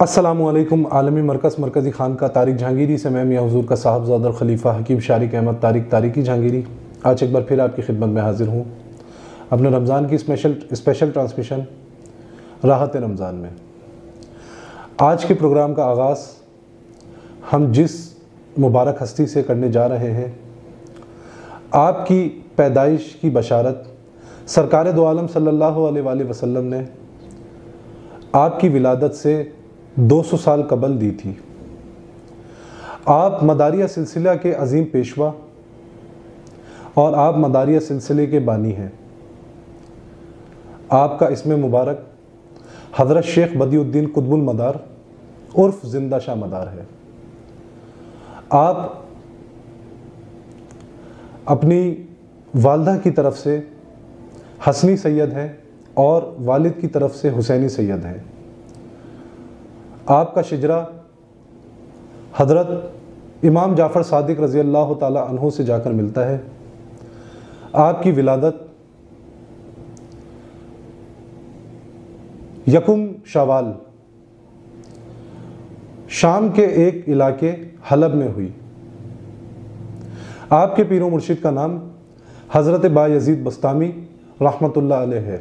अस्सलामुअलैकुम। आलमी मरकज़ मरकज़ी खान का तारिक जहांगीरी से मैं मियां हुजूर का साहबज़ादा खलीफा हकीम शारिक अहमद तारिकी जहांगीरी आज एक बार फिर आपकी खिदमत में हाजिर हूँ अपने रमज़ान की स्पेशल ट्रांसमिशन राहत रमज़ान में। आज के प्रोग्राम का आगाज़ हम जिस मुबारक हस्ती से करने जा रहे हैं, आपकी पैदाइश की बशारत सरकार दो आलम सल्लल्लाहु अलैहि वसल्लम ने आपकी विलादत से 200 साल कबल दी थी। आप मदारिया सिलसिला के अजीम पेशवा और आप मदारिया सिलसिले के बानी हैं। आपका इसमें मुबारक हज़रत शेख बदियुद्दीन कुतुबुल मदार उर्फ जिंदा शाह मदार है। आप अपनी वालदा की तरफ से हसनी सैयद हैं और वालिद की तरफ से हुसैनी सैयद हैं। आपका शिजरा हज़रत इमाम जाफ़र सादिक रज़ी अल्लाह ताला अन्हो से जाकर मिलता है। आपकी विलादत यकुम शवाल शाम के एक इलाके हलब में हुई। आपके पीरो मुर्शिद का नाम हज़रत बायज़ीद बस्तामी रहमतुल्लाह अलैह है।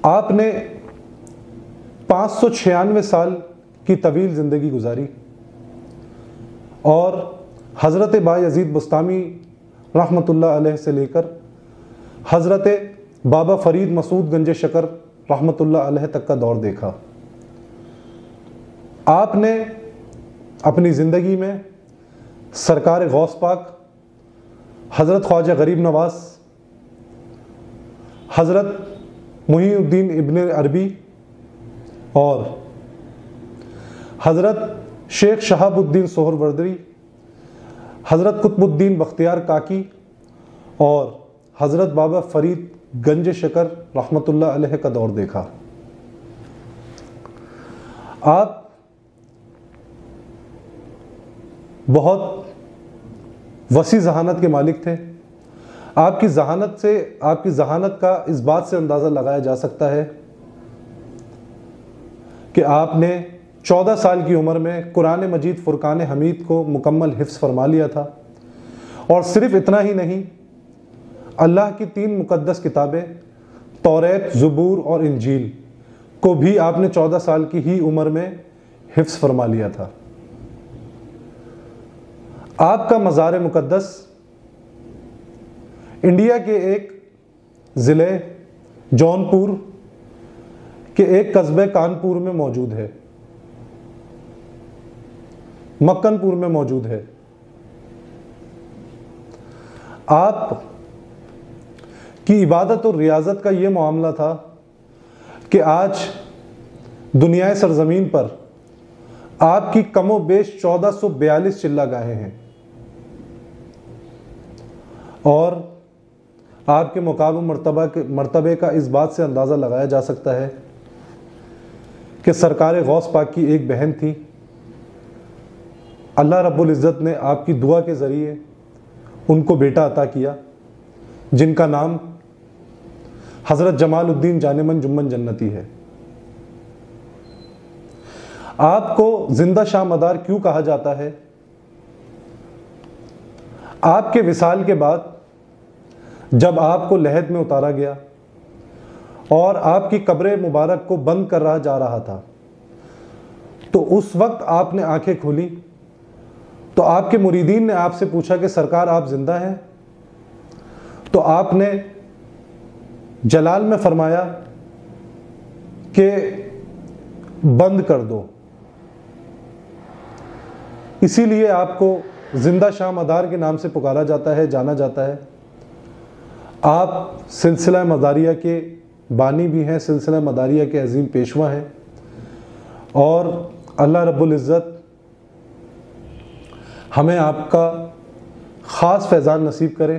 आपने 596 साल की तवील ज़िंदगी गुजारी और हज़रत बायज़ीद बस्तामी रहमतुल्लाह अलैह से लेकर हज़रत बाबा फ़रीद मसूद गंज शकर रहमतुल्लाह अलैह तक का दौर देखा। आपने अपनी ज़िंदगी में सरकार गौस पाक हज़रत ख्वाजा गरीब नवाज़, हज़रत मुहीउद्दीन इब्न अरबी और हज़रत शेख शहाबुद्दीन सोहरवर्दी, हज़रत कुतुबुद्दीन बख्तियार काकी और हज़रत बाबा फ़रीद गंज शकर रहमतुल्लाह अलैह का दौर देखा। आप बहुत वसी जहानत के मालिक थे। आपकी जहानत का इस बात से अंदाज़ा लगाया जा सकता है कि आपने 14 साल की उम्र में कुरान मजीद फ़ुरकान हमीद को मुकम्मल हिफ्ज़ फरमा लिया था। और सिर्फ़ इतना ही नहीं, अल्लाह की 3 मुक़द्दस किताबें तौरेत, ज़बूर और इंजील को भी आपने 14 साल की ही उम्र में हिफ्ज़ फरमा लिया था। आपका मज़ार मुक़द्दस इंडिया के एक ज़िले जौनपुर के एक कस्बे कानपुर में मौजूद है, मक्कनपुर में मौजूद है। आप की इबादत और रियाजत का ये मामला था कि आज दुनिया सरज़मीन पर आपकी कमो बेश 1442 चिल्लागाहें हैं और आपके मुकाबले मर्तबे का इस बात से अंदाज़ा लगाया जा सकता है कि सरकार गौस पाक की एक बहन थी। अल्लाह रब्बुल इज़्ज़त ने आपकी दुआ के ज़रिए उनको बेटा अता किया, जिनका नाम हज़रत जमालुद्दीन जानेमन जुम्मन जन्नती है। आपको जिंदा शाह मदार क्यों कहा जाता है? आपके विसाल के बाद जब आपको लहद में उतारा गया और आपकी कब्र मुबारक को बंद कर रहा जा रहा था, तो उस वक्त आपने आंखें खोली तो आपके मुरीदीन ने आपसे पूछा कि सरकार आप जिंदा हैं? तो आपने जलाल में फरमाया कि बंद कर दो। इसीलिए आपको जिंदा शाह मदार के नाम से पुकारा जाता है, जाना जाता है। आप सिलसिला मदारिया के बानी भी हैं, सिलसिला मदारिया के अजीम पेशवा हैं और अल्लाह रब्बुल इज़्ज़त हमें आपका ख़ास फैज़ान नसीब करे।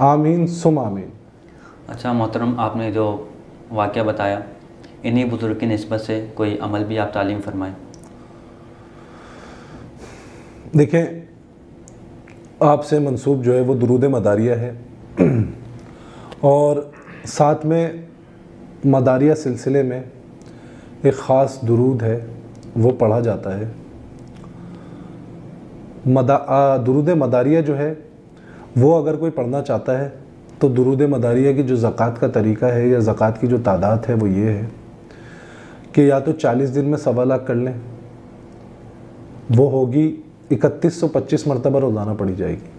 आमीन सुम आमीन। अच्छा मोहतरम, आपने जो वाक़या बताया, इन्हीं बुज़ुर्ग की निस्बत से कोई अमल भी आप तालीम फरमाएं। देखें, आपसे मंसूब जो है वो दुरूद मदारिया है और साथ में मदारिया सिलसिले में एक ख़ास दुरूद है वो पढ़ा जाता है। दुरूद मदारिया जो है वो अगर कोई पढ़ना चाहता है तो दुरूद मदारिया की जो ज़कात का तरीका है या ज़कात की जो तादाद है वो ये है कि या तो 40 दिन में 1.25 लाख कर लें, वो होगी 3125 मरतबा रोज़ाना पढ़ी जाएगी,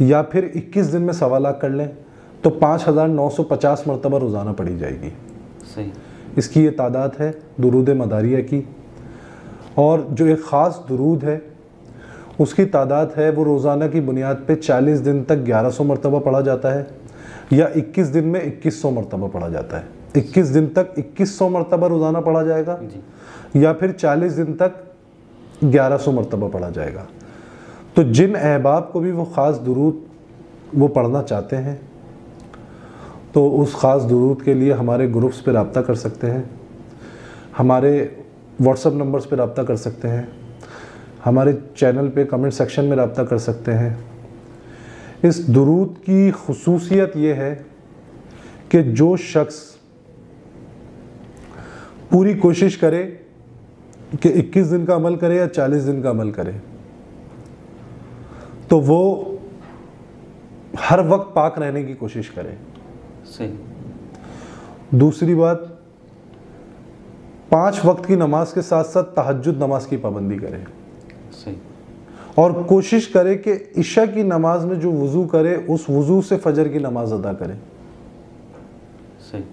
या फिर 21 दिन में 1.25 लाख कर लें तो 5950 मरतबा रोज़ाना पढ़ी जाएगी। सही। इसकी ये तादाद है दुरूद मदारिया की। और जो एक ख़ास दुरूद है उसकी तादाद है वो रोज़ाना की बुनियाद पे 40 दिन तक 1100 मरतबा पढ़ा जाता है, या 21 दिन में 2100 मरतबा पढ़ा जाता है। 21 दिन तक 2100 मरतबा रोज़ाना पढ़ा जाएगा या फिर 40 दिन तक 1100 मरतबा पढ़ा जाएगा। तो जिन अहबाब को भी वो ख़ास दुरूद वो पढ़ना चाहते हैं तो उस ख़ास दुरूद के लिए हमारे ग्रुप्स पर रब्ता कर सकते हैं, हमारे व्हाट्सएप नंबर्स पर रब्ता कर सकते हैं, हमारे चैनल पे कमेंट सेक्शन में रब्ता कर सकते हैं। इस दुरूद की खुसूसियत ये है कि जो शख्स पूरी कोशिश करे कि 21 दिन का अमल करे या 40 दिन का अमल करे तो वो हर वक्त पाक रहने की कोशिश करे। सही। दूसरी बात, 5 वक्त की नमाज के साथ साथ तहज्जुद नमाज की पाबंदी करे। सही। और कोशिश करे कि इशा की नमाज में जो वज़ू करे उस वज़ू से फजर की नमाज अदा करे। सही।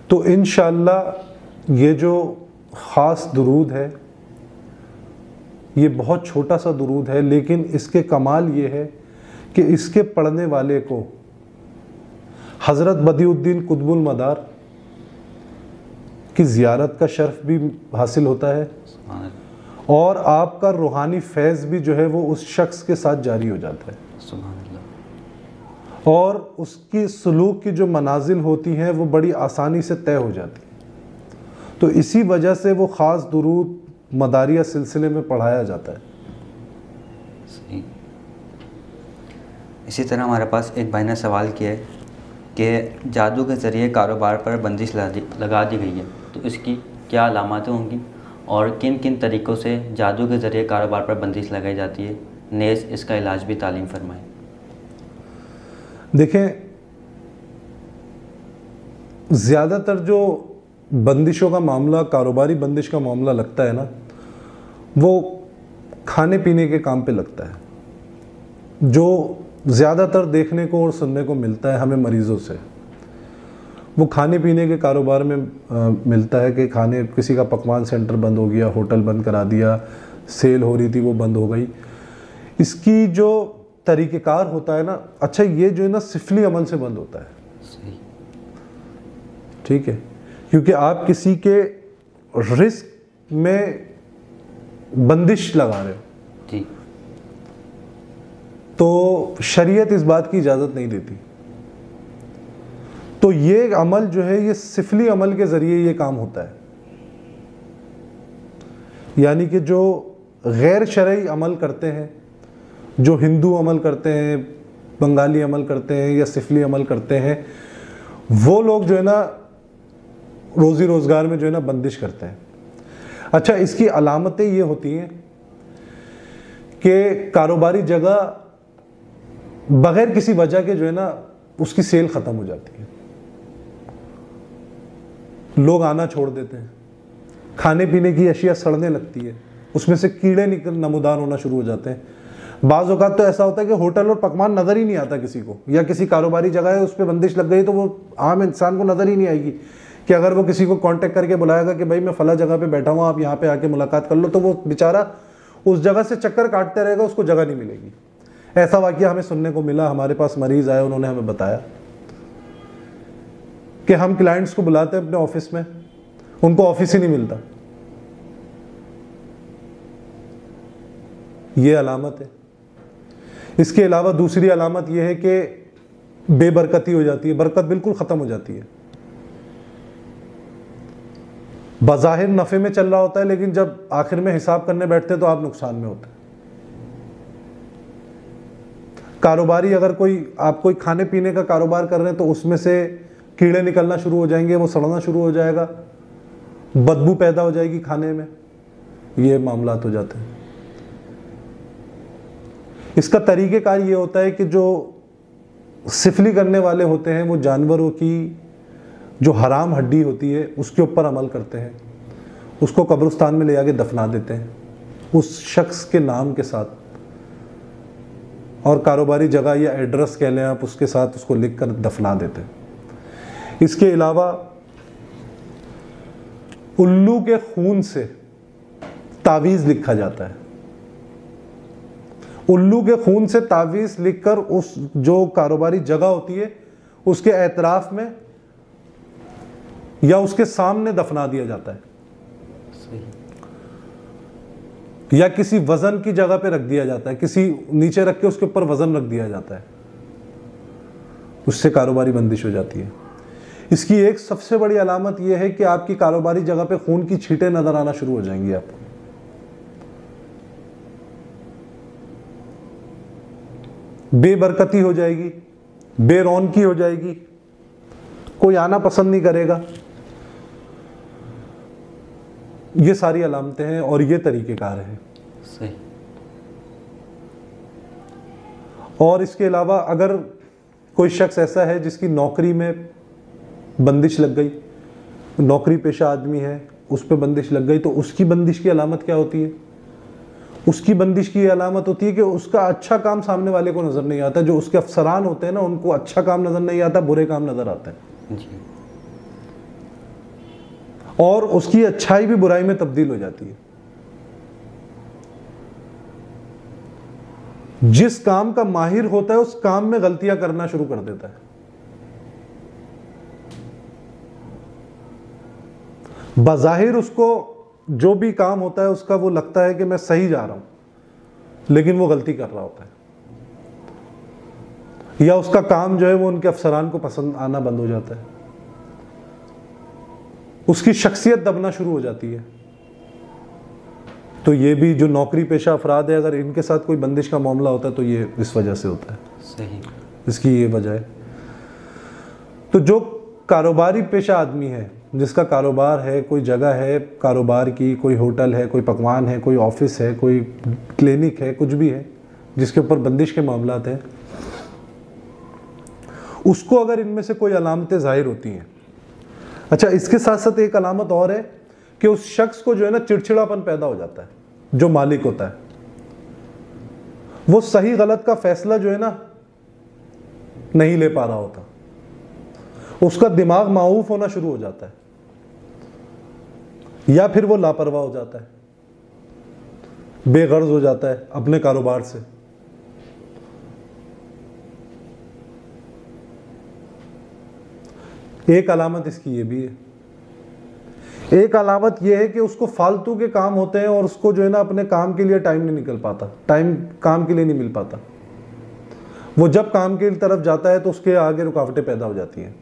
तो इंशाअल्लाह ये जो ख़ास दुरूद है ये बहुत छोटा सा दुरूद है, लेकिन इसके कमाल ये है कि इसके पढ़ने वाले को हज़रत बदिउद्दीन कुतुबुल मदार की ज़ियारत का शर्फ भी हासिल होता है और आपका रूहानी फैज़ भी जो है वो उस शख्स के साथ जारी हो जाता है। और उसकी सलूक की जो मनाजिल होती हैं वो बड़ी आसानी से तय हो जाती है। तो इसी वजह से वो ख़ास दुरूद मदारिया सिलसिले में पढ़ाया जाता है। सही। इसी तरह हमारे पास एक भाई ने सवाल किया है कि जादू के ज़रिए कारोबार पर बंदिश लगा दी गई है, तो इसकी क्या अलामतें होंगी और किन किन तरीक़ों से जादू के ज़रिए कारोबार पर बंदिश लगाई जाती है, नेज़ इसका इलाज भी तालीम फरमाएं। देखें, ज़्यादातर जो बंदिशों का मामला, कारोबारी बंदिश का मामला लगता है ना, वो खाने पीने के काम पे लगता है। जो ज़्यादातर देखने को और सुनने को मिलता है हमें मरीज़ों से, वो खाने पीने के कारोबार में मिलता है कि खाने, किसी का पकवान सेंटर बंद हो गया, होटल बंद करा दिया, सेल हो रही थी वो बंद हो गई। इसकी जो तरीक़ेकार होता है ना, अच्छा ये जो है ना सिफली अमल से बंद होता है। सही। ठीक है, क्योंकि आप किसी के रिस्क में बंदिश लगा रहे हो जी, तो शरीयत इस बात की इजाज़त नहीं देती। तो ये अमल जो है ये सिफली अमल के ज़रिए ये काम होता है, यानी कि जो गैर शरई अमल करते हैं, जो हिंदू अमल करते हैं, बंगाली अमल करते हैं या सिफली अमल करते हैं, वो लोग जो है ना रोज़ी रोज़गार में जो है ना बंदिश करते हैं। अच्छा, इसकी अलामतें ये होती हैं कि कारोबारी जगह बग़ैर किसी वजह के जो है ना उसकी सेल ख़त्म हो जाती है, लोग आना छोड़ देते हैं, खाने पीने की अशिया सड़ने लगती है, उसमें से कीड़े नमूदार होना शुरू हो जाते हैं। बाज़ औक़ात तो ऐसा होता है कि होटल और पकवान नज़र ही नहीं आता किसी को, या किसी कारोबारी जगह है उस पर बंदिश लग गई तो वो आम इंसान को नज़र ही नहीं आएगी कि अगर वो किसी को कांटेक्ट करके बुलाएगा कि भाई मैं फ़ला जगह पे बैठा हूँ, आप यहाँ पे आके मुलाकात कर लो, तो वो बेचारा उस जगह से चक्कर काटते रहेगा, उसको जगह नहीं मिलेगी। ऐसा वाक़या हमें सुनने को मिला। हमारे पास मरीज़ आए, उन्होंने हमें बताया कि हम क्लाइंट्स को बुलाते हैं अपने ऑफिस में, उनको ऑफिस ही नहीं मिलता। ये अलामत है। इसके अलावा दूसरी अलामत यह है कि बेबरकती हो जाती है, बरकत बिल्कुल ख़त्म हो जाती है। बज़ाहिर नफ़े में चल रहा होता है, लेकिन जब आखिर में हिसाब करने बैठते हैं तो आप नुकसान में होते हैं। कारोबारी अगर आप कोई खाने पीने का कारोबार कर रहे हैं तो उसमें से कीड़े निकलना शुरू हो जाएंगे, वो सड़ना शुरू हो जाएगा, बदबू पैदा हो जाएगी खाने में, ये मामलात हो जाते हैं। इसका तरीक़ेकार ये होता है कि जो सिफली करने वाले होते हैं वो जानवरों की जो हराम हड्डी होती है उसके ऊपर अमल करते हैं, उसको कब्रिस्तान में ले आके दफना देते हैं उस शख्स के नाम के साथ, और कारोबारी जगह या एड्रेस कह लें आप, उसके साथ उसको लिख कर दफना देते हैं। इसके अलावा उल्लू के खून से तावीज़ लिखा जाता है। उल्लू के खून से तावीज़ लिखकर उस जो कारोबारी जगह होती है उसके एतराफ में या उसके सामने दफना दिया जाता है, या किसी वजन की जगह पे रख दिया जाता है, किसी नीचे रख के उसके ऊपर वजन रख दिया जाता है, उससे कारोबारी बंदिश हो जाती है। इसकी एक सबसे बड़ी अलामत यह है कि आपकी कारोबारी जगह पे खून की छींटें नजर आना शुरू हो जाएंगी आपको। बेबरकती हो जाएगी, बेरौनकी हो जाएगी, कोई आना पसंद नहीं करेगा। ये सारी अलामतें हैं और ये तरीक़ेकार हैं। सही। और इसके अलावा अगर कोई शख्स ऐसा है जिसकी नौकरी में बंदिश लग गई, नौकरी पेशा आदमी है, उस पर बंदिश लग गई, तो उसकी बंदिश की अलामत क्या होती है? उसकी बंदिश की अलामत होती है कि उसका अच्छा काम सामने वाले को नज़र नहीं आता। जो उसके अफसरान होते हैं ना, उनको अच्छा काम नज़र नहीं आता, बुरे काम नज़र आते हैं जी। और उसकी अच्छाई भी बुराई में तब्दील हो जाती है। जिस काम का माहिर होता है उस काम में गलतियां करना शुरू कर देता है। बज़ाहिर उसको जो भी काम होता है उसका वो लगता है कि मैं सही जा रहा हूं, लेकिन वो गलती कर रहा होता है, या उसका काम जो है वो उनके अफसरान को पसंद आना बंद हो जाता है, उसकी शख्सियत दबना शुरू हो जाती है। तो ये भी जो नौकरी पेशा अफराद है, अगर इनके साथ कोई बंदिश का मामला होता है तो ये इस वजह से होता है। सही। इसकी ये वजह है। तो जो कारोबारी पेशा आदमी है, जिसका कारोबार है, कोई जगह है कारोबार की, कोई होटल है, कोई पकवान है, कोई ऑफिस है, कोई क्लिनिक है, कुछ भी है जिसके ऊपर बंदिश के मामलात हैं, उसको अगर इनमें से कोई अलामतें जाहिर होती हैं। अच्छा, इसके साथ साथ एक अलामत और है कि उस शख्स को जो है ना चिड़चिड़ापन पैदा हो जाता है। जो मालिक होता है वो सही गलत का फैसला जो है ना नहीं ले पा रहा होता, उसका दिमाग माऊफ होना शुरू हो जाता है, या फिर वो लापरवाह हो जाता है, बेगर्ज हो जाता है अपने कारोबार से। एक अलामत इसकी ये भी है। एक अलामत यह है कि उसको फालतू के काम होते हैं और उसको जो है ना अपने काम के लिए टाइम नहीं निकल पाता, टाइम काम के लिए नहीं मिल पाता। वो जब काम की तरफ जाता है तो उसके आगे रुकावटें पैदा हो जाती हैं,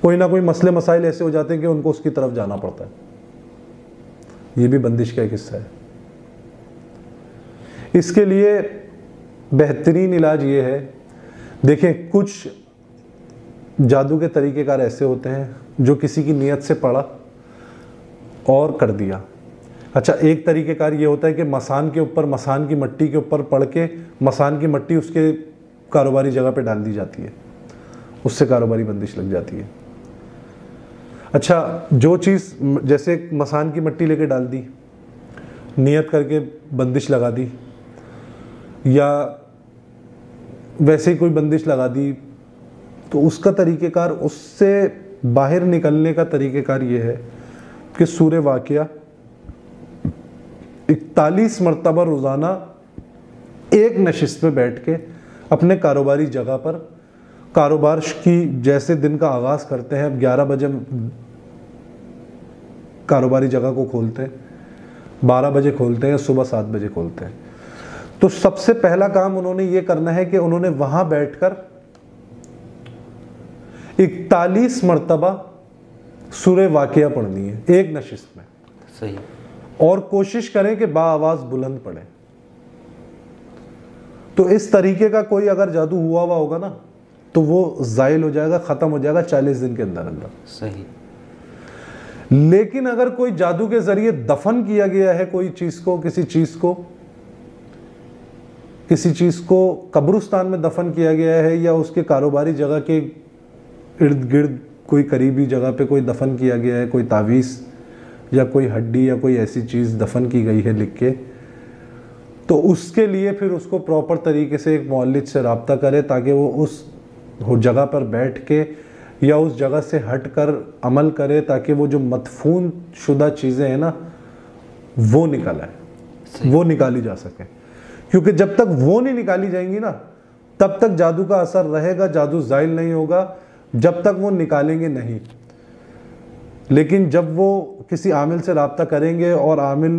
कोई ना कोई मसले मसाइल ऐसे हो जाते हैं कि उनको उसकी तरफ जाना पड़ता है। ये भी बंदिश का एक हिस्सा है। इसके लिए बेहतरीन इलाज ये है, देखें कुछ जादू के तरीक़ेकार ऐसे होते हैं जो किसी की नीयत से पढ़ा और कर दिया। अच्छा, एक तरीक़ेकार ये होता है कि मसान के ऊपर, मसान की मिट्टी के ऊपर पढ़ के मसान की मिट्टी उसके कारोबारी जगह पे डाल दी जाती है, उससे कारोबारी बंदिश लग जाती है। अच्छा, जो चीज़ जैसे मसान की मिट्टी लेके डाल दी, नियत करके बंदिश लगा दी, या वैसे ही कोई बंदिश लगा दी, तो उसका तरीक़ेकार, उससे बाहर निकलने का तरीक़ेकार ये है कि सूरे वाक़िया 41 मरतबा रोज़ाना एक नशिस्त पे बैठ के अपने कारोबारी जगह पर, कारोबार की जैसे दिन का आगाज़ करते हैं, अब 11 बजे कारोबारी जगह को खोलते हैं, 12 बजे खोलते हैं, सुबह 7 बजे खोलते हैं, तो सबसे पहला काम उन्होंने ये करना है कि उन्होंने वहाँ बैठकर 41 मरतबा सूरे वाक़िया पढ़नी है एक नशिस्त में। सही। और कोशिश करें कि बाआवाज़ बुलंद पढ़ें। तो इस तरीके का कोई अगर जादू हुआ होगा ना तो वो ज़ाइल हो जाएगा, ख़त्म हो जाएगा 40 दिन के अंदर अंदर। सही। लेकिन अगर कोई जादू के जरिए दफन किया गया है कोई चीज को, किसी चीज को कब्रिस्तान में दफन किया गया है, या उसके कारोबारी जगह के इर्द गिर्द कोई करीबी जगह पे कोई दफन किया गया है, कोई तावीज़ या कोई हड्डी या कोई ऐसी चीज़ दफन की गई है लिख के, तो उसके लिए फिर उसको प्रॉपर तरीके से एक मौलिद से रब्ता करे ताकि वो उस जगह पर बैठ के या उस जगह से हट कर अमल करे, ताकि वो जो मदफून शुदा चीज़ें हैं ना वो निकल आए, वो निकाली जा सके। क्योंकि जब तक वो नहीं निकाली जाएंगी ना तब तक जादू का असर रहेगा, जादू ज़ाइल नहीं होगा जब तक वो निकालेंगे नहीं। लेकिन जब वो किसी आमिल से रब्ता करेंगे और आमिल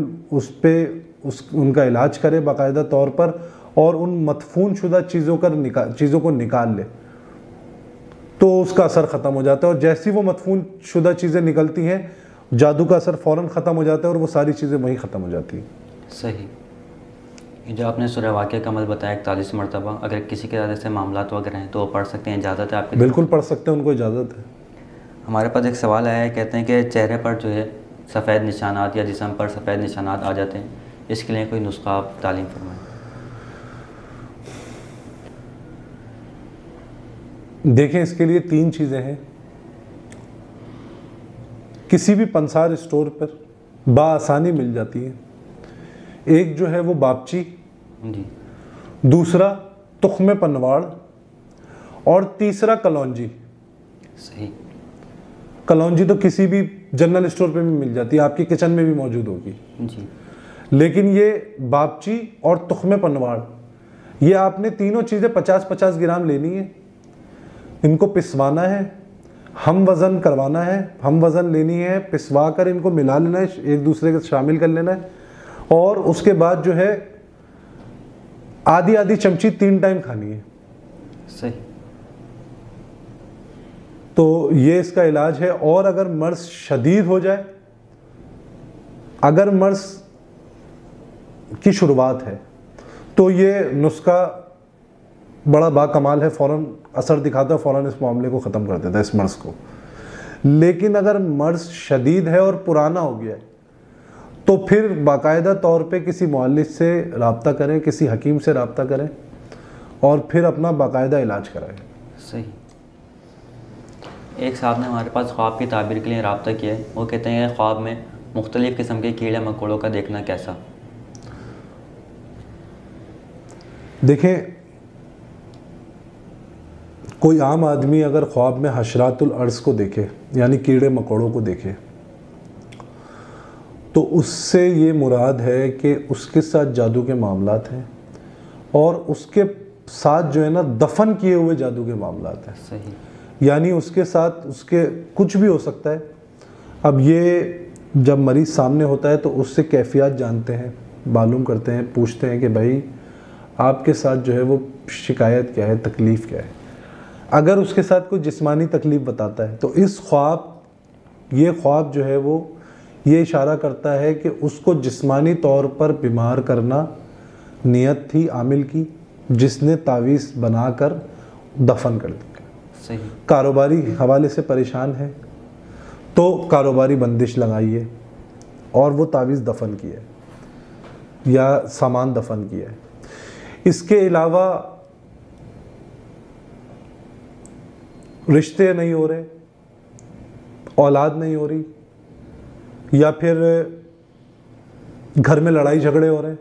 उनका इलाज करे बाकायदा तौर पर और उन मदफून शुदा चीज़ों को निकाल ले, तो उसका असर ख़त्म हो जाता है। और जैसी वो मदफून शुदा चीज़ें निकलती हैं जादू का असर फ़ौरन ख़त्म हो जाता है और वो सारी चीज़ें वहीं ख़त्म हो जाती हैं। सही। जो आपने सूरह वाक़िया का अमल बताया 41 मरतबा, अगर किसी के ज़्यादा से मामलात वगैरह हैं तो वो पढ़ सकते हैं, इजाज़त है आपकी? बिल्कुल पढ़ सकते हैं, उनको इजाज़त है। हमारे पास एक सवाल आया है, कहते हैं कि चेहरे पर जो है सफ़ेद निशानात या जिस्म पर सफ़ेद निशानात आ जाते हैं, इसके लिए कोई नुस्खा आप तालीम फरमाएं। देखें, इसके लिए 3 चीज़ें हैं। किसी भी पंसार स्टोर पर बाआसानी मिल जाती है। एक जो है वो बापची जी, दूसरा तुख्मे पनवाड़ और तीसरा कलौंजी। सही। कलौंजी तो किसी भी जनरल स्टोर पे भी मिल जाती है, आपकी किचन में भी मौजूद होगी जी। लेकिन ये बापची और तुख्मे पनवाड़, ये आपने तीनों चीज़ें 50-50 ग्राम लेनी है। इनको पिसवाना है, हम वज़न करवाना है, हम वज़न लेनी है, पिसवा कर इनको मिला लेना है, एक दूसरे के शामिल कर लेना है और उसके बाद जो है आधी आधी चमची 3 टाइम खानी है। सही। तो ये इसका इलाज है। और अगर मर्ज शदीद हो जाए, अगर मर्ज की शुरुआत है तो ये नुस्खा बड़ा बाकमाल है, फ़ौरन असर दिखाता है, फ़ौरन इस मामले को ख़त्म कर देता है, इस मर्ज को। लेकिन अगर मर्ज शदीद है और पुराना हो गया है तो फिर बाकायदा तौर पे किसी मुअल्लिज से रब्ता करें, किसी हकीम से रब्ता करें और फिर अपना बाकायदा इलाज कराएं। सही। एक साहब ने हमारे पास ख्वाब की ताबीर के लिए रब्ता किया है। वो कहते हैं ख्वाब में मुख्तलिफ़ किस्म के कीड़े मकोड़ों का देखना कैसा? देखें, कोई आम आदमी अगर ख्वाब में हशरातुल अर्ज़ को देखे यानी कीड़े मकोड़ों को देखे तो उससे ये मुराद है कि उसके साथ जादू के मामलात हैं और उसके साथ जो है ना दफन किए हुए जादू के मामलात हैं। सही। यानी उसके साथ उसके कुछ भी हो सकता है। अब ये जब मरीज़ सामने होता है तो उससे कैफियत जानते हैं, मालूम करते हैं, पूछते हैं कि भाई आपके साथ जो है वो शिकायत क्या है, तकलीफ़ क्या है। अगर उसके साथ कोई जिस्मानी तकलीफ़ बताता है तो ये ख्वाब जो है वो ये इशारा करता है कि उसको जिस्मानी तौर पर बीमार करना नियत थी आमिल की, जिसने तावीज़ बनाकर दफन कर दिया। सही। कारोबारी हवाले से परेशान है तो कारोबारी बंदिश लगाइए और वो तावीज़ दफन किया या सामान दफन किया है। इसके अलावा रिश्ते नहीं हो रहे, औलाद नहीं हो रही, या फिर घर में लड़ाई झगड़े हो रहे हैं,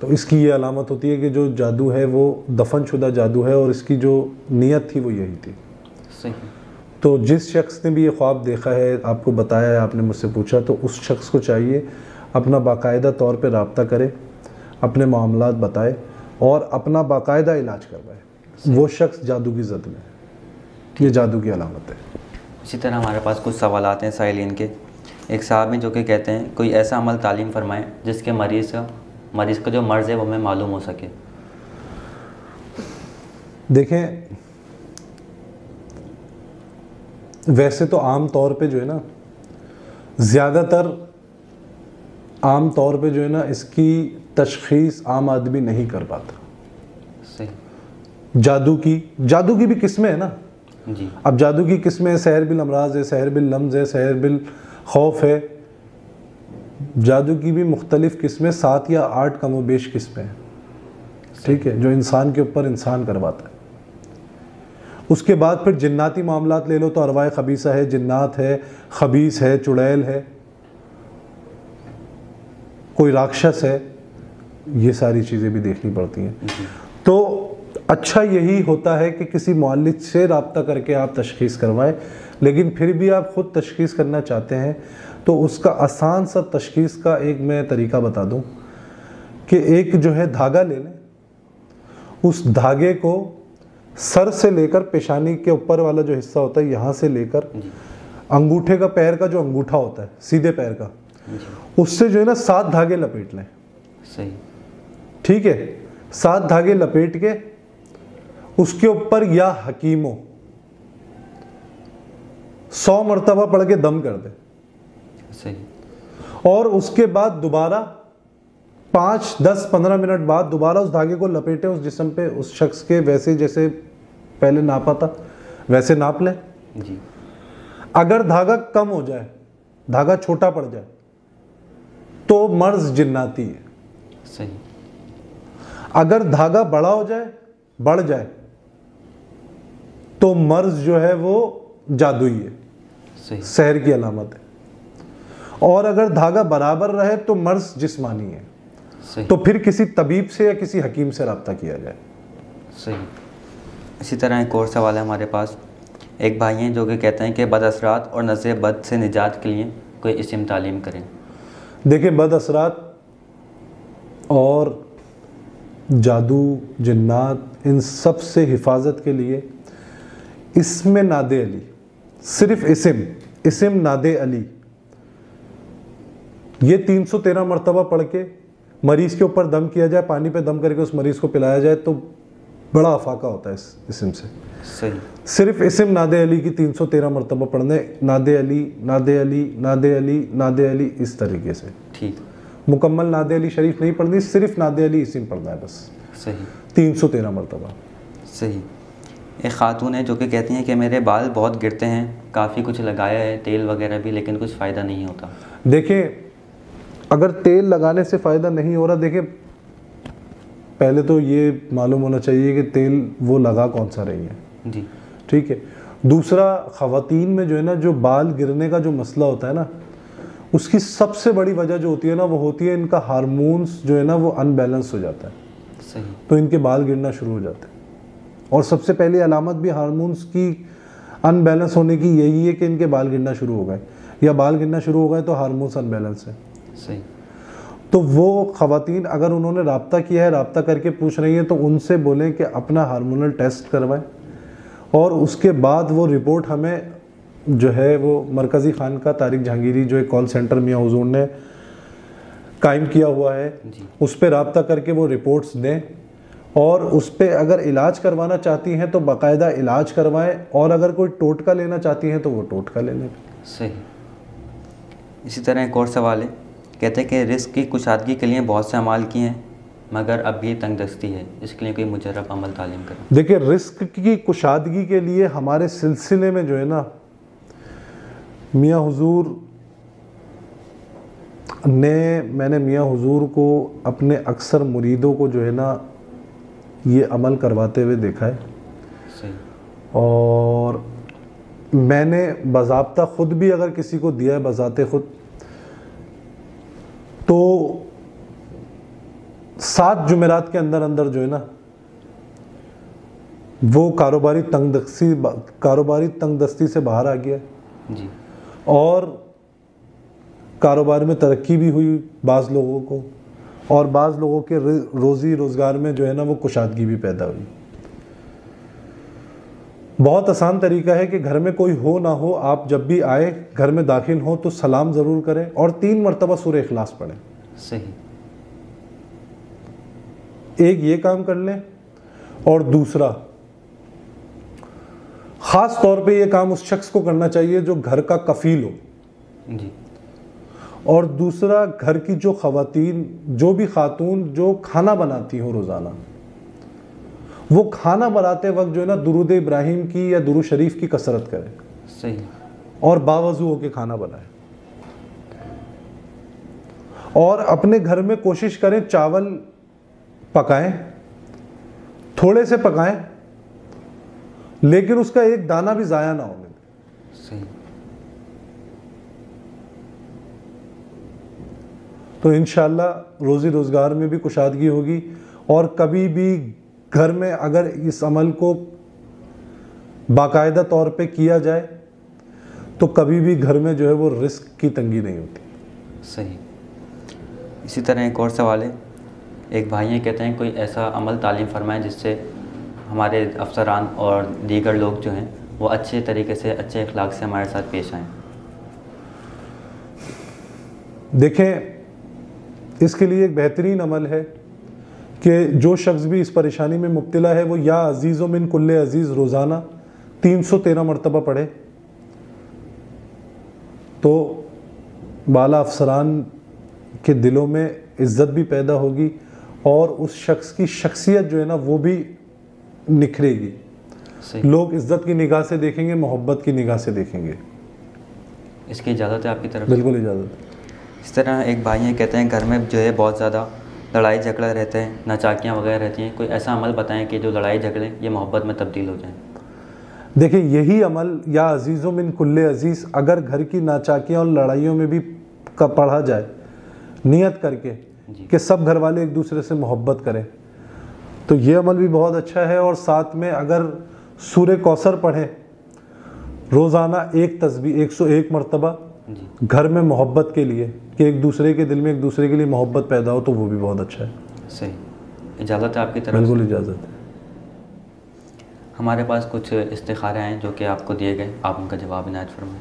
तो इसकी ये अलामत होती है कि जो जादू है वो दफन शुदा जादू है और इसकी जो नीयत थी वो यही थी। सही। तो जिस शख्स ने भी ये ख्वाब देखा है, आपको बताया है, आपने मुझसे पूछा, तो उस शख्स को चाहिए अपना बाकायदा तौर पे रब्ता करे, अपने मामलात बताए और अपना बाकायदा इलाज करवाए। वो शख्स जादू की ज़द में है, ये जादू की अलामत है। इसी तरह हमारे पास कुछ सवालात हैं साइलिन के। एक साहब हैं जो कि कहते हैं कोई ऐसा अमल तालीम फरमाएं जिसके मरीज़ का जो मर्ज़ है वो हमें मालूम हो सके। देखें, वैसे तो आम तौर पे जो है ना, ज़्यादातर आम तौर पे जो है ना इसकी तशख़ीस आम आदमी नहीं कर पाता। सही। जादू की भी किस्में है ना। जी। अब जादू की किस्में सहर बिल अमराज है, सहर बिल लम्ज़ है, सहर बिल खौफ है। जादू की भी मुख्तलिफ़ किस्में 7 या 8 कम व बेश किस्में हैं, ठीक है, जो इंसान के ऊपर इंसान करवाता है। उसके बाद फिर जिन्नाती मामलात ले लो तो अरवाह खबीसा है, जिन्नात है, खबीस है, चुड़ैल है, कोई राक्षस है, ये सारी चीज़ें भी देखनी पड़ती हैं। तो अच्छा यही होता है कि किसी मुअल्लिज से रब्ता करके आप तशख़ीस करवाएं, लेकिन फिर भी आप ख़ुद तशख़ीस करना चाहते हैं तो उसका आसान सा तशख़ीस का एक मैं तरीका बता दूं कि एक जो है धागा ले लें, उस धागे को सर से लेकर पेशानी के ऊपर वाला जो हिस्सा होता है यहाँ से लेकर अंगूठे का, पैर का जो अंगूठा होता है सीधे पैर का, उससे जो है ना 7 धागे लपेट लें। सही, ठीक है, 7 धागे लपेट के उसके ऊपर या हकीमों 100 मरतबा पढ़ के दम कर दे। सही। और उसके बाद दोबारा 5, 10, 15 मिनट बाद दोबारा उस धागे को लपेटे उस जिस्म पे, उस शख्स के वैसे जैसे पहले नापा था वैसे नाप लें जी। अगर धागा कम हो जाए, धागा छोटा पड़ जाए तो मर्ज जिन्नाती है। सही। अगर धागा बड़ा हो जाए, बढ़ जाए तो मर्ज जो है वो जादुई है, सही। सहर की अलामत है। और अगर धागा बराबर रहे तो मर्ज जिस्मानी है। सही। तो फिर किसी तबीब से या किसी हकीम से रब्ता किया जाए। सही। इसी तरह एक और सवाल है हमारे पास। एक भाई हैं जो कि कहते हैं कि बद असरात और नज़र बद से निजात के लिए कोई इस्म तालीम करें। देखिए, बद असरात और जादू, जिन्नात, इन सब से हिफाजत के लिए इसमें नादे अली, सिर्फ इस्म नादे अली, ये 313 मरतबा पढ़ के मरीज़ के ऊपर दम किया जाए, पानी पे दम करके उस मरीज़ को पिलाया जाए तो बड़ा अफाका होता है इस इस्म से। सही। सिर्फ इस्म नादे अली की 313 मरतबा पढ़ने, नादे अली, नादे अली, नादे अली, नादे अली, इस तरीके से। ठीक। मुकम्मल नादे अली शरीफ नहीं पढ़नी, सिर्फ नादे अली इस्म पढ़ना है बस। सही। 313 मरतबा। सही। एक खातून है जो कि कहती हैं कि मेरे बाल बहुत गिरते हैं, काफ़ी कुछ लगाया है तेल वगैरह भी, लेकिन कुछ फ़ायदा नहीं होता। देखिए, अगर तेल लगाने से फ़ायदा नहीं हो रहा, देखिए पहले तो ये मालूम होना चाहिए कि तेल वो लगा कौन सा रही है जी। ठीक है। दूसरा, ख़वातीन में जो है ना, जो बाल गिरने का जो मसला होता है ना, उसकी सबसे बड़ी वजह जो होती है ना, वो होती है इनका हार्मोन्स जो है ना वो अनबैलेंस हो जाता है। सही। तो इनके बाल गिरना शुरू हो जाते हैं। और सबसे पहली अलामत भी हार्मोन्स की अनबैलेंस होने की यही है कि इनके बाल गिरना शुरू हो गए, या बाल गिरना शुरू हो गए तो हार्मोन्स अनबैलेंस है। सही। तो वो ख़वातीन अगर उन्होंने रब्ता किया है, रब्ता करके पूछ रही हैं, तो उनसे बोलें कि अपना हार्मोनल टेस्ट करवाएं और उसके बाद वो रिपोर्ट हमें जो है वो मरकज़ी खानका तारिक जहांगीरी जो एक कॉल सेंटर मियाँ हुजूर ने कायम किया हुआ है, उस पर रब्ता करके वो रिपोर्ट्स दें और उस पर अगर इलाज करवाना चाहती हैं तो बाकायदा इलाज करवाएं, और अगर कोई टोटका लेना चाहती हैं तो वो टोटका ले लें। सही। इसी तरह एक और सवाल है, कहते हैं कि रिस्क की कुशादगी के लिए बहुत से अमाल किए हैं मगर अब भी तंगदस्ती है, इसके लिए कोई मुजर्रब अमल तालीम करें। देखिए, रिस्क की कुशादगी के लिए हमारे सिलसिले में जो है ना, मियाँ हुजूर ने, मैंने मियाँ हुजूर को अपने अक्सर मुरीदों को जो है ना ये अमल करवाते हुए देखा है। सही। और मैंने बज़ाब्ता ख़ुद भी अगर किसी को दिया है बज़ाते ख़ुद, तो 7 जुमेरात के अंदर अंदर जो है ना वो कारोबारी तंगदस्ती से बाहर आ गया जी। और कारोबार में तरक्की भी हुई बाज़ लोगों को, और बाज़ लोगों के रोज़ी रोज़गार में जो है ना वो कुशादगी भी पैदा हुई। बहुत आसान तरीका है कि घर में कोई हो ना हो, आप जब भी आए घर में दाखिल हो तो सलाम ज़रूर करें और 3 मरतबा सूरह इखलास पढ़ें। सही। एक ये काम कर लें, और दूसरा ख़ास तौर पे ये काम उस शख्स को करना चाहिए जो घर का कफ़ील हो जी। और दूसरा घर की जो ख़वातीन, जो भी खातून जो खाना बनाती हो रोज़ाना, वो खाना बनाते वक्त जो है ना दुरूद इब्राहिम की या दुरूद शरीफ की कसरत करे। सही। और बावजू होके खाना बनाए। और अपने घर में कोशिश करें चावल पकाएं, थोड़े से पकाएं, लेकिन उसका एक दाना भी जाया ना होने दें। सही। तो इंशाअल्लाह रोजी रोजगार में भी कुशादगी होगी। और कभी भी घर में अगर इस अमल को बाकायदा तौर पे किया जाए तो कभी भी घर में जो है वो रिस्क की तंगी नहीं होती। सही। इसी तरह एक और सवाल है, एक भाई हैं कहते हैं कोई ऐसा अमल तालीम फरमाएं जिससे हमारे अफसरान और दीगर लोग जो हैं वो अच्छे तरीके से, अच्छे अखलाक से हमारे साथ पेश आएँ। देखें, इसके लिए एक बेहतरीन अमल है कि जो शख्स भी इस परेशानी में मुब्तला है वो या अजीज़ो मिन कुल्ले अजीज़ रोज़ाना 313 मरतबा पढ़े, तो बाला अफसरान के दिलों में इज़्ज़त भी पैदा होगी और उस शख्स की शख्सियत जो है ना वो भी निखरेगी। लोग इज़्ज़त की निगाह से देखेंगे, मोहब्बत की निगाह से देखेंगे। इसकी इजाज़त है आपकी तरफ? बिल्कुल इजाज़त है। इस तरह एक भाई हैं कहते हैं घर में जो है बहुत ज़्यादा लड़ाई झगड़ा रहते हैं, नाचाकियाँ वगैरह रहती हैं, कोई ऐसा अमल बताएं कि जो लड़ाई झगड़े ये मोहब्बत में तब्दील हो जाएं। देखिए, यही अमल या अजीज़ों मिन कुल्ले अजीज़ अगर घर की नाचाकियाँ और लड़ाइयों में भी पढ़ा जाए नियत करके कि सब घर वाले एक दूसरे से मोहब्बत करें, तो ये अमल भी बहुत अच्छा है। और साथ में अगर सूरे कौसर पढ़ें रोज़ाना एक तस्बीह 101 मरतबा घर में मोहब्बत के लिए, कि एक दूसरे के दिल में एक दूसरे के लिए मोहब्बत पैदा हो, तो वो भी बहुत अच्छा है। सही। इजाज़त है आपकी तरफ? बिल्कुल इजाज़त है। हमारे पास कुछ इस्तिखारे हैं जो कि आपको दिए गए, आप उनका जवाब इनायत फरमाएं।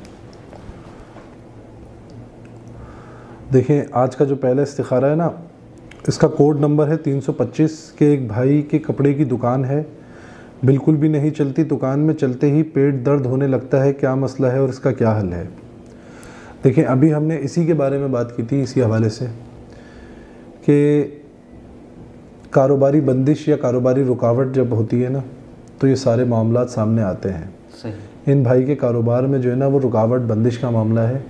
देखिए, आज का जो पहला इस्तिखारा है ना, इसका कोड नंबर है 325 के एक भाई के कपड़े की दुकान है, बिल्कुल भी नहीं चलती, दुकान में चलते ही पेट दर्द होने लगता है, क्या मसला है और इसका क्या हल है। देखिए, अभी हमने इसी के बारे में बात की थी, इसी हवाले से कि कारोबारी बंदिश या कारोबारी रुकावट जब होती है ना तो ये सारे मामलात सामने आते हैं। सही। इन भाई के कारोबार में जो है ना वो रुकावट बंदिश का मामला है।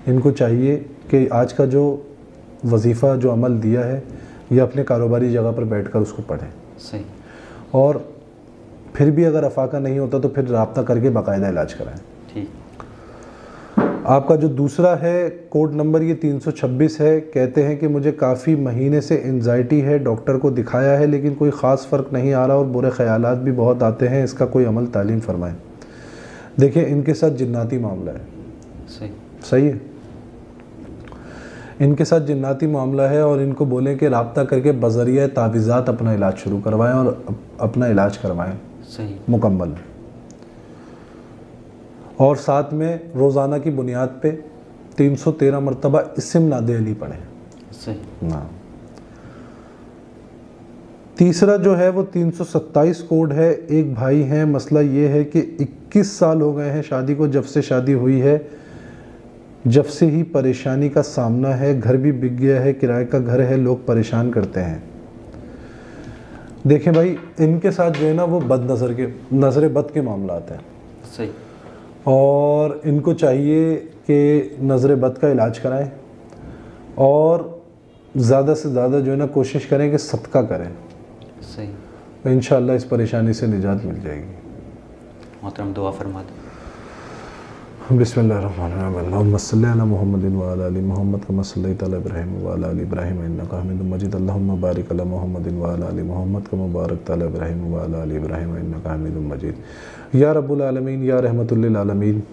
इनको चाहिए कि आज का जो वजीफ़ा जो अमल दिया है ये अपने कारोबारी जगह पर बैठकर उसको पढ़ें। सही। और फिर भी अगर अफाका नहीं होता तो फिर राब्ता करके बाकायदा इलाज कराएं। ठीक। आपका जो दूसरा है कोड नंबर ये 326 है, कहते हैं कि मुझे काफ़ी महीने से एंजाइटी है, डॉक्टर को दिखाया है लेकिन कोई ख़ास फ़र्क नहीं आ रहा और बुरे ख़यालात भी बहुत आते हैं, इसका कोई अमल तालीम फरमाएं। देखिए, इनके साथ जिन्नाती मामला है। सही है, इनके साथ जिन्नाती मामला है और इनको बोलें कि राब्ता करके बज़रिया तावीज़ात अपना इलाज शुरू करवाएं और अपना इलाज करवाएं। सही। मुकम्मल। और साथ में रोज़ाना की बुनियाद पे 313 मरतबा इस्म नादे अली पढ़ें। सही। ना। तीसरा जो है वो 327 कोड है। एक भाई हैं, मसला ये है कि 21 साल हो गए हैं शादी को, जब से शादी हुई है जब से ही परेशानी का सामना है, घर भी बिक गया है, किराए का घर है, लोग परेशान करते हैं। देखें भाई, इनके साथ जो है ना वो बदनज़र के नज़र बद के मामला आते हैं। सही। और इनको चाहिए कि नज़र बद का इलाज कराएं और ज़्यादा से ज़्यादा जो है ना कोशिश करें कि सदका करें। सही। तो इंशाअल्लाह इस परेशानी से निजात मिल जाएगी। मोहतरम दुआ फरमा दें। बिस्मिल्लाहिर्रहमानिर्रहीम। अल्लाहुम्मा सल्लि अला मुहम्मदिन व अला आलि मुहम्मद कमा सल्लैता अला इब्राहीम व अला आलि इब्राहीम इन्नका हमीदुम मजीद। अल्लाहुम्मा बारिक अला मुहम्मदिन व अला आलि मुहम्मद कमा बारकता अला इब्राहीम व अला आलि इब्राहीम इन्नका हमीदुम मजीद। या रब्बुल आलमीन, या रहमतुल लिल आलमीन,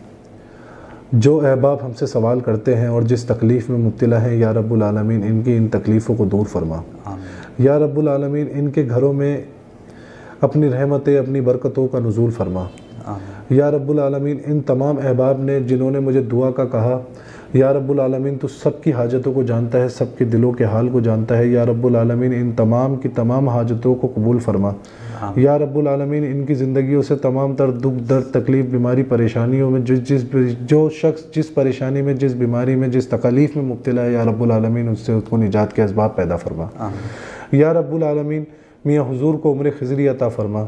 जो अहबाब हमसे सवाल करते हैं और जिस तकलीफ़ में मुब्तला हैं, या रब्बुल आलमीन इनकी इन तकलीफ़ों को दूर फरमा। या रब्बुल आलमीन इनके घरों में अपनी रहमतें, अपनी बरकतों का नुज़ूल फरमा। या रब्बुल आलमीन इन तमाम अहबाब ने जिन्होंने मुझे दुआ का कहा, या रब्बुल आलमीन तो सबकी हाजतों को जानता है, सबके दिलों के हाल को जानता है। या रब्बुल आलमीन इन तमाम की तमाम हाजतों को कबूल फरमा। या रब्बुल आलमीन इनकी ज़िंदगियों से तमाम तर दुख, दर्द, तकलीफ़, बीमारी, परेशानियों में जो शख्स जिस परेशानी में, जिस बीमारी में, जिस तकलीफ़ में मुब्तला है, या रब्बुल आलमीन उससे उसको निजात के असबाब पैदा फरमा। या रब्बुल आलमीन मियाँ हुजूर को उम्र खिजरी अता फरमा,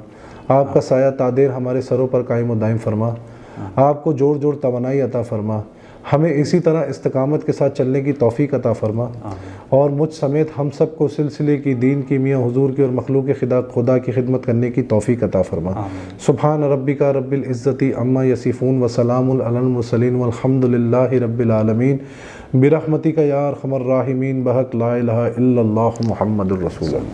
आपका साया तादेर हमारे सरों पर कायम व दायम फरमा, आपको जोड़ जोड़ तवानाई अता फरमा, हमें इसी तरह इस्तकामत के साथ चलने की तौफीक अता फरमा और मुझ समेत हम सब को सिलसिले की दीन की मियाँ हुजूर की और मखलूक खुदा की खिदमत करने की तौफीक अता फरमा। सुभान रब्बिका रब्बिल इज़्ज़ति अम्मा यसिफून व सलामुन अलल मुरसलीन वल्हम्दुलिल्लाहि रब्बिल आलमीन बिरहमतिका या अरहमर राहिमीन बहक ला इलाहा इल्लल्लाहु मुहम्मदुर रसूलुल्लाह।